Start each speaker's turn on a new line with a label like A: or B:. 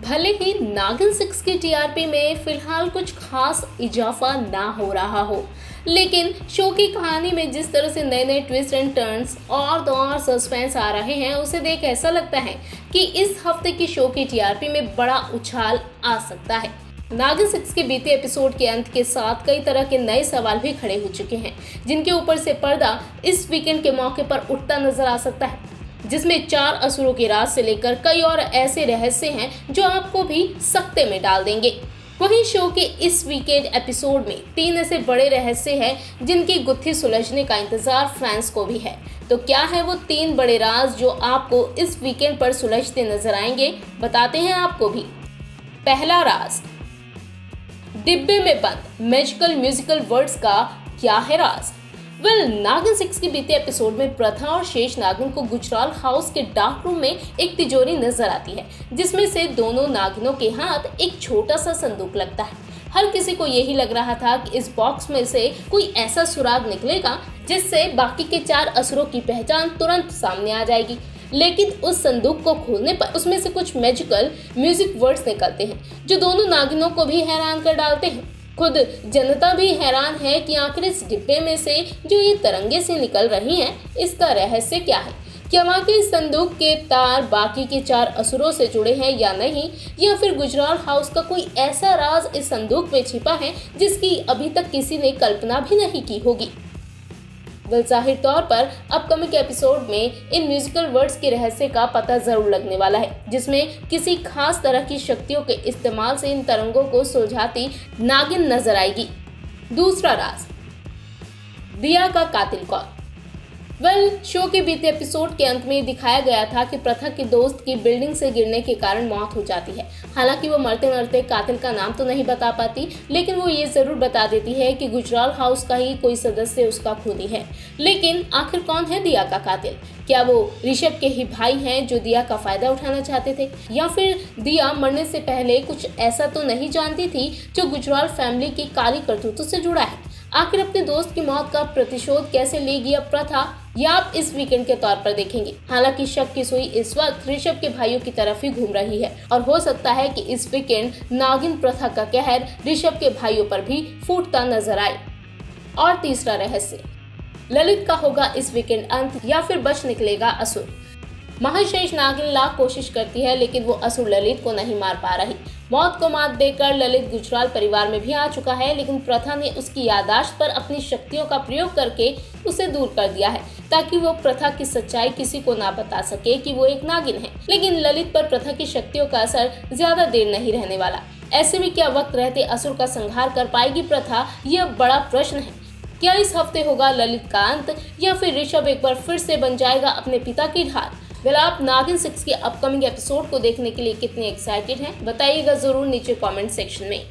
A: भले ही नागिन 6 की टीआरपी में फिलहाल कुछ खास इजाफा ना हो रहा हो, लेकिन शो की कहानी में जिस तरह से नए नए ट्विस्ट एंड टर्न्स और तो और सस्पेंस आ रहे हैं, उसे देख ऐसा लगता है कि इस हफ्ते की शो की टीआरपी में बड़ा उछाल आ सकता है। नागिन 6 के बीते एपिसोड के अंत के साथ कई तरह के नए सवाल भी खड़े हो चुके हैं, जिनके ऊपर से पर्दा इस वीकेंड के मौके पर उठता नजर आ सकता है, जिसमें 4 असुरों के राज से लेकर कई और ऐसे रहस्य हैं जो आपको भी सकते में डाल देंगे। वहीं शो के इस वीकेंड एपिसोड में 3 ऐसे बड़े रहस्य हैं जिनकी गुत्थी सुलझने का इंतजार फैंस को भी है। तो क्या है वो 3 बड़े राज जो आपको इस वीकेंड पर सुलझते नजर आएंगे, बताते हैं आपको भी। पहला राज, डिब्बे में बंद मैजिकल म्यूजिकल वर्ड्स का क्या है राज। नागिन 6 के बीते एपिसोड में प्रथा और शेष नागिन को गुजराल हाउस के डार्क रूम में एक तिजोरी नजर आती है, जिसमें से दोनों नागिनों के हाथ एक छोटा सा संदूक लगता है। हर किसी को यही लग रहा था कि इस बॉक्स में से कोई ऐसा सुराग निकलेगा जिससे बाकी के 4 असुरों की पहचान तुरंत सामने आ जाएगी। लेकिन उस संदूक को खोलने पर उसमें से कुछ मैजिकल म्यूजिक वर्ड्स निकलते हैं जो दोनों नागिनों को भी हैरान कर डालते हैं। खुद जनता भी हैरान है कि आखिर इस डिब्बे में से जो ये तरंगे से निकल रही हैं, इसका रहस्य क्या है। क्या वाकई इस संदूक के तार बाकी के 4 असुरों से जुड़े हैं या नहीं, या फिर गुजराल हाउस का कोई ऐसा राज इस संदूक में छिपा है जिसकी अभी तक किसी ने कल्पना भी नहीं की होगी। जाहिर तौर पर अपकमिंग एपिसोड में इन म्यूजिकल वर्ड्स के रहस्य का पता जरूर लगने वाला है, जिसमें किसी खास तरह की शक्तियों के इस्तेमाल से इन तरंगों को सुलझाती नागिन नजर आएगी। दूसरा राज, दिया का कातिल कौन। शो के बीते एपिसोड के अंत में दिखाया गया था कि प्रथा के दोस्त की बिल्डिंग से गिरने के कारण मौत हो जाती है। हालांकि वो मरते मरते कातिल का नाम तो नहीं बता पाती, लेकिन वो ये जरूर बता देती है कि गुजराल हाउस का ही कोई सदस्य उसका खूनी है। लेकिन आखिर कौन है दिया का कातिल? क्या वो ऋषभ के ही भाई हैं जो दिया का फायदा उठाना चाहते थे, या फिर दिया मरने से पहले कुछ ऐसा तो नहीं जानती थी जो गुजराल फैमिली की काली करतूतों से जुड़ा है। आखिर अपने दोस्त की मौत का प्रतिशोध कैसे लेगी अब प्रथा, या आप इस वीकेंड के तौर पर देखेंगे। हालांकि शक की सुई इस वक्त ऋषभ के भाइयों की तरफ ही घूम रही है, और हो सकता है कि इस वीकेंड नागिन प्रथा का कहर ऋषभ के भाइयों पर भी फूटता नजर आए। और तीसरा रहस्य, ललित का होगा इस वीकेंड अंत, या फिर बच निकलेगा असुर। महाशेष नागिन लाख कोशिश करती है, लेकिन वो असुर ललित को नहीं मार पा रही। मौत को मात देकर ललित गुजराल परिवार में भी आ चुका है, लेकिन प्रथा ने उसकी याददाश्त पर अपनी शक्तियों का प्रयोग करके उसे दूर कर दिया है, ताकि वो प्रथा की सच्चाई किसी को ना बता सके कि वो एक नागिन है। लेकिन ललित पर प्रथा की शक्तियों का असर ज्यादा देर नहीं रहने वाला। ऐसे में क्या वक्त रहते असुर का संहार कर पाएगी प्रथा, यह बड़ा प्रश्न है। क्या इस हफ्ते होगा ललित का अंत, या फिर ऋषभ एक बार फिर से बन जाएगा अपने पिता की ढाल? आप नागिन 6 के अपकमिंग एपिसोड को देखने के लिए कितने एक्साइटेड हैं, बताइएगा जरूर नीचे कमेंट सेक्शन में।